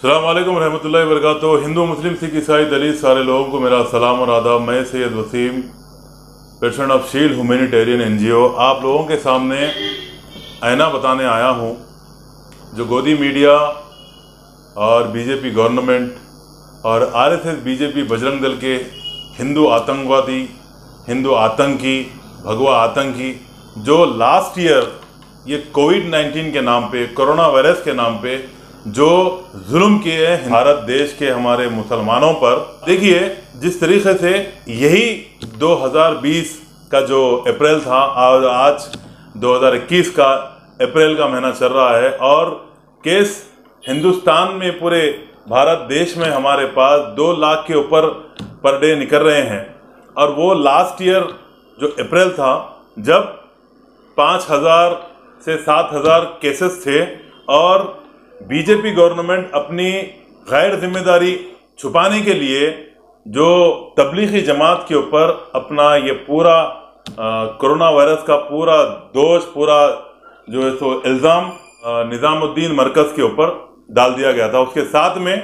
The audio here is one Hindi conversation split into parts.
अस्सलाम वालेकुम रहमतुल्लाहि व बरकातुहू। हिंदू मुस्लिम सिख ईसाई दलित सारे लोगों को मेरा सलाम और आदाब। मैं Syed Waseem, president of Shield humanitarian NGO, आप लोगों के सामने आईना बताने आया हूँ। जो गोदी मीडिया और बीजेपी गवर्नमेंट और RSS बीजेपी बजरंग दल के हिंदू आतंकवादी, हिंदू आतंकी, भगवा आतंकी जो लास्ट ईयर ये कोविड-19 के नाम पे, कोरोना वायरस के नाम पे जो जुल्म किए हैं भारत देश के हमारे मुसलमानों पर। देखिए जिस तरीके से यही 2020 का जो अप्रैल था और आज 2021 का अप्रैल का महीना चल रहा है और केस हिंदुस्तान में पूरे भारत देश में हमारे पास 2 लाख के ऊपर पर डे निकल रहे हैं। और वो लास्ट ईयर जो अप्रैल था जब 5000 से 7000 केसेस थे और बीजेपी गवर्नमेंट अपनी गैर जिम्मेदारी छुपाने के लिए जो तबलीगी जमात के ऊपर अपना ये पूरा कोरोना वायरस का पूरा दोष, पूरा जो है सो इल्ज़ाम निज़ामुद्दीन मरकज़ के ऊपर डाल दिया गया था। उसके साथ में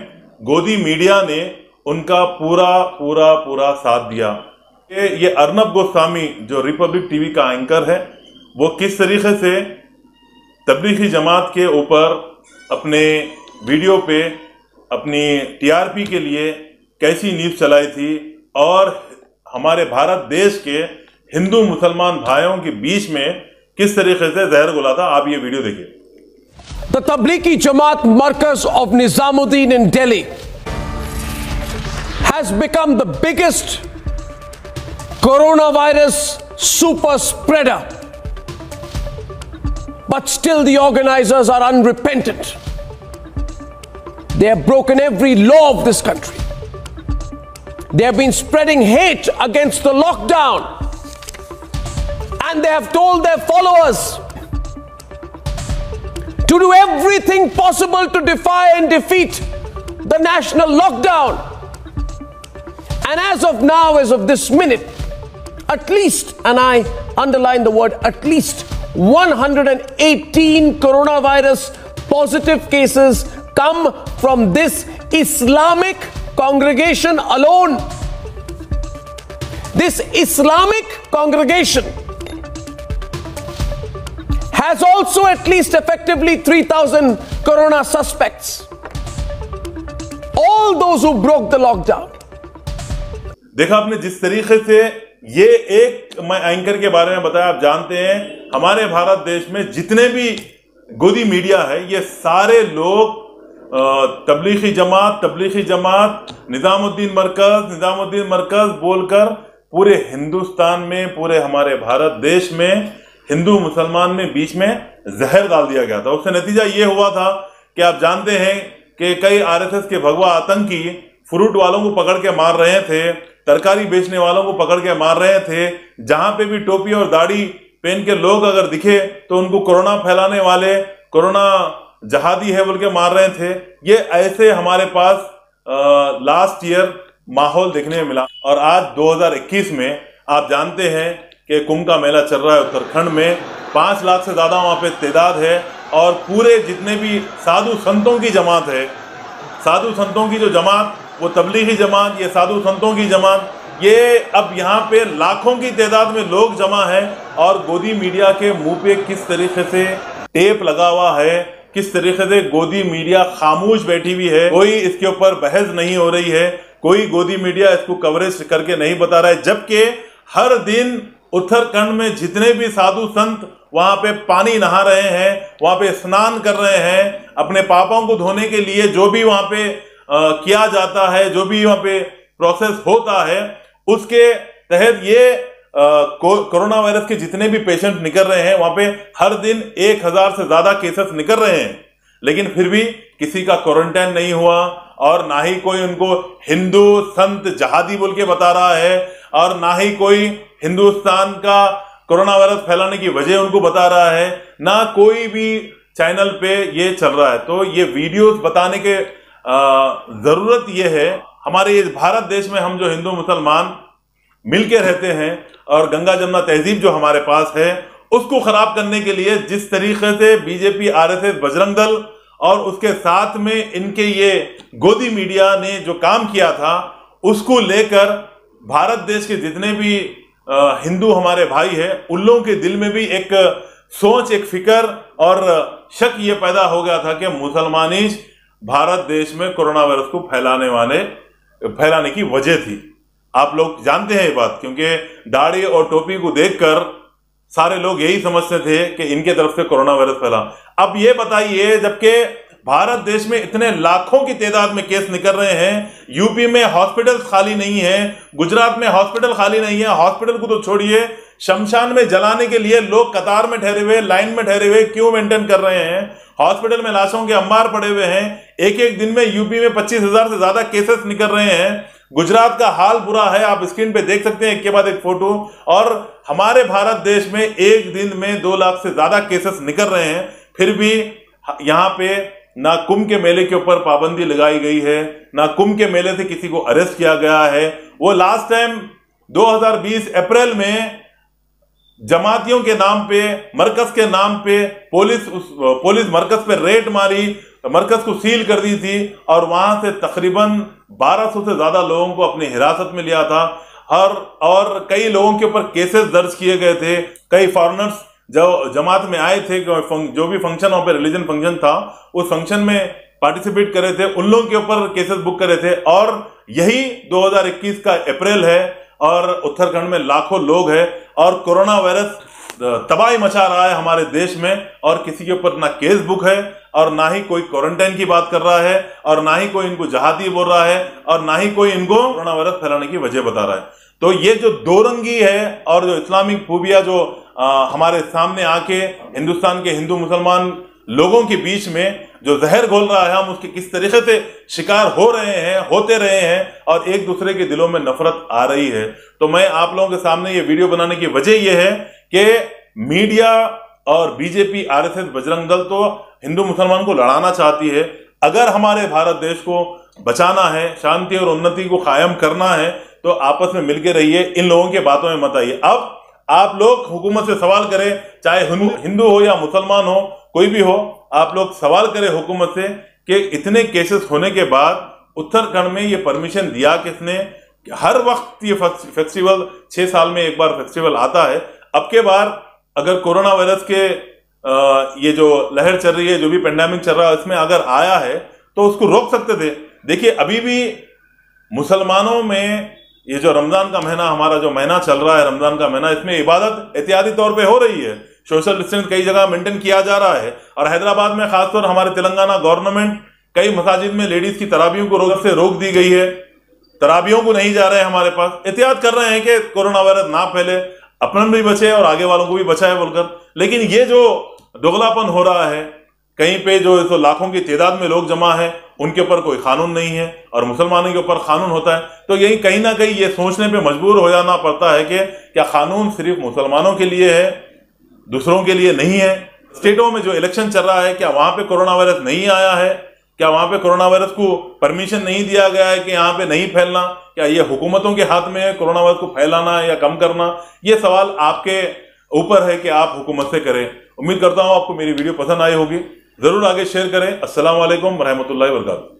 गोदी मीडिया ने उनका पूरा साथ दिया। ये अर्नब गोस्वामी जो रिपब्लिक टीवी का एंकर है वो किस तरीके से तबलीगी जमात के ऊपर अपने वीडियो पे अपनी TRP के लिए कैसी न्यूज़ चलाई थी और हमारे भारत देश के हिंदू मुसलमान भाइयों के बीच में किस तरीके से जहर घुला था। आप ये वीडियो देखिए। The Tablighi Jamaat Markaz of Nizamuddin in Delhi has become the biggest coronavirus super spreader. But still the organizers are unrepentant. They have broken every law of this country. They have been spreading hate against the lockdown. And they have told their followers to do everything possible to defy and defeat the national lockdown. And as of now, as of this minute, at least, and I underline the word at least, 118 coronavirus positive cases come from this Islamic congregation alone. This Islamic congregation has also at least effectively 3,000 corona suspects. All those who broke the lockdown. देखा आपने जिस तरीके से ये एक मैं एंकर के बारे में बताया। आप जानते हैं हमारे भारत देश में जितने भी गोदी मीडिया है ये सारे लोग तबलीगी जमात निजामुद्दीन मरकज बोलकर पूरे हिंदुस्तान में, पूरे हमारे भारत देश में हिंदू मुसलमान में बीच में जहर डाल दिया गया था। उससे नतीजा ये हुआ था कि आप जानते हैं कि कई RSS के भगवा आतंकी फ्रूट वालों को पकड़ के मार रहे थे, तरकारी बेचने वालों को पकड़ के मार रहे थे। जहां पे भी टोपी और दाढ़ी पहन के लोग अगर दिखे तो उनको कोरोना फैलाने वाले, कोरोना जहादी है बोल के मार रहे थे। ये ऐसे हमारे पास लास्ट ईयर माहौल देखने में मिला। और आज 2021 में आप जानते हैं कि कुंभ का मेला चल रहा है उत्तराखंड में। 5 लाख से ज्यादा वहां पे तादाद है और पूरे जितने भी साधु संतों की जमात है, साधु संतों की जो जमात, वो तबलीगी जमात, ये साधु संतों की जमात, ये अब यहाँ पे लाखों की तादाद में लोग जमा है। और गोदी मीडिया के मुंह पे किस तरीके से टेप लगा हुआ है, किस तरीके से गोदी मीडिया खामोश बैठी हुई है, कोई इसके ऊपर बहस नहीं हो रही है, कोई गोदी मीडिया इसको कवरेज करके नहीं बता रहा है। जबकि हर दिन उत्तराखंड में जितने भी साधु संत वहां पे पानी नहा रहे हैं, वहां पे स्नान कर रहे हैं, अपने पापों को धोने के लिए जो भी वहां पे किया जाता है, जो भी वहां पे प्रोसेस होता है, उसके तहत ये कोरोना वायरस के जितने भी पेशेंट निकल रहे हैं वहां पे हर दिन 1000 से ज्यादा केसेस निकल रहे हैं। लेकिन फिर भी किसी का क्वारंटाइन नहीं हुआ और ना ही कोई उनको हिंदू संत जहादी बोल के बता रहा है और ना ही कोई हिंदुस्तान का कोरोना वायरस फैलाने की वजह उनको बता रहा है, ना कोई भी चैनल पे ये चल रहा है। तो ये वीडियोस बताने के जरूरत ये है, हमारे इस भारत देश में हम जो हिंदू मुसलमान मिलके रहते हैं और गंगा जमुना तहजीब जो हमारे पास है उसको खराब करने के लिए जिस तरीके से बीजेपी, RSS, बजरंग दल और उसके साथ में इनके ये गोदी मीडिया ने जो काम किया था उसको लेकर भारत देश के जितने भी हिंदू हमारे भाई हैं उन लोगों के दिल में भी एक सोच, एक फिक्र और शक ये पैदा हो गया था कि मुसलमानी भारत देश में कोरोना वायरस को फैलाने की वजह थी। आप लोग जानते हैं ये बात, क्योंकि दाढ़ी और टोपी को देखकर सारे लोग यही समझते थे कि इनके तरफ से कोरोना वायरस फैला। अब ये बताइए, जबकि भारत देश में इतने लाखों की तादाद में केस निकल रहे हैं, यूपी में हॉस्पिटल खाली नहीं है, गुजरात में हॉस्पिटल खाली नहीं है, हॉस्पिटल को तो छोड़िए, शमशान में जलाने के लिए लोग कतार में ठहरे हुए, लाइन में ठहरे हुए, क्यों मेंटेन कर रहे हैं, हॉस्पिटल में लाशों के अंबार पड़े हुए हैं। एक एक दिन में यूपी में 25,000 से ज्यादा केसेस निकल रहे हैं। गुजरात का हाल बुरा है, आप स्क्रीन पे देख सकते हैं एक के बाद एक फोटो। और हमारे भारत देश में एक दिन में 2 लाख से ज्यादा केसेस निकल रहे हैं, फिर भी यहाँ पे ना कुंभ के मेले के ऊपर पाबंदी लगाई गई है, ना कुंभ के मेले से किसी को अरेस्ट किया गया है। वो लास्ट टाइम 2020 अप्रैल में जमातियों के नाम पे, मरकज के नाम पे पुलिस मरकज पे रेड मारी, मरकज को सील कर दी थी और वहां से तकरीबन 1200 से ज्यादा लोगों को अपनी हिरासत में लिया था। और कई लोगों के ऊपर केसेस दर्ज किए गए थे। कई फॉरेनर्स जो जमात में आए थे, जो भी फंक्शन वहां पे रिलीजन फंक्शन था, उस फंक्शन में पार्टिसिपेट करे थे, उन लोगों के ऊपर केसेस बुक करे थे। और यही 2021 का अप्रैल है और उत्तराखंड में लाखों लोग हैं और कोरोना वायरस तबाही मचा रहा है हमारे देश में, और किसी के ऊपर ना केस बुक है और ना ही कोई क्वारंटाइन की बात कर रहा है और ना ही कोई इनको जहादी बोल रहा है और ना ही कोई इनको कोरोना वायरस फैलाने की वजह बता रहा है। तो ये जो दोरंगी है और जो इस्लामिक खूबिया जो हमारे सामने आके हिंदुस्तान के हिंदू मुसलमान लोगों के बीच में जो जहर घोल रहा है, हम उसके किस तरीके से शिकार हो रहे हैं, होते रहे हैं और एक दूसरे के दिलों में नफरत आ रही है। तो मैं आप लोगों के सामने ये वीडियो बनाने की वजह यह है कि मीडिया और बीजेपी, आरएसएस, बजरंग दल तो हिंदू मुसलमान को लड़ाना चाहती है। अगर हमारे भारत देश को बचाना है, शांति और उन्नति को कायम करना है, तो आपस में मिलकर रहिए, इन लोगों के बातों में मत आइए। अब आप लोग हुकूमत से सवाल करें, चाहे हिंदू हो या मुसलमान हो, कोई भी हो, आप लोग सवाल करें हुकूमत से कि इतने केसेस होने के बाद उत्तराखंड में ये परमिशन दिया किसने? हर वक्त ये फेस्टिवल 6 साल में एक बार फेस्टिवल आता है। अब के बार अगर कोरोना वायरस के ये जो लहर चल रही है, जो भी पेंडेमिक चल रहा है, इसमें अगर आया है तो उसको रोक सकते थे। देखिए, अभी भी मुसलमानों में ये जो रमजान का महीना, हमारा जो महीना चल रहा है रमजान का महीना, इसमें इबादत एहतियाती तौर पे हो रही है, सोशल डिस्टेंस कई जगह मेंटेन किया जा रहा है। और हैदराबाद में खासतौर हमारे तेलंगाना गवर्नमेंट, कई मसाजिद में लेडीज की तराबियों को रोक दी गई है, तराबियों को नहीं जा रहे हैं हमारे पास, एहतियात कर रहे हैं कि कोरोना वायरस ना फैले, अपन भी बचे और आगे वालों को भी बचाए बोलकर। लेकिन ये जो दोगलापन हो रहा है, कहीं पे जो लाखों की तादाद में लोग जमा है, उनके ऊपर कोई कानून नहीं है और मुसलमानों के ऊपर कानून होता है, तो यही कहीं ना कहीं ये सोचने पे मजबूर हो जाना पड़ता है कि क्या कानून सिर्फ मुसलमानों के लिए है, दूसरों के लिए नहीं है। स्टेटों में जो इलेक्शन चल रहा है, क्या वहां पे कोरोना वायरस नहीं आया है? क्या वहां पे कोरोना वायरस को परमिशन नहीं दिया गया है कि यहाँ पे नहीं फैलना? क्या ये हुकूमतों के हाथ में है कोरोना वायरस को फैलाना या कम करना? ये सवाल आपके ऊपर है कि आप हुकूमत से करें। उम्मीद करता हूं आपको मेरी वीडियो पसंद आई होगी, जरूर आगे शेयर करें। अस्सलाम वालेकुम रहमतुल्लाहि व बरकातुहू।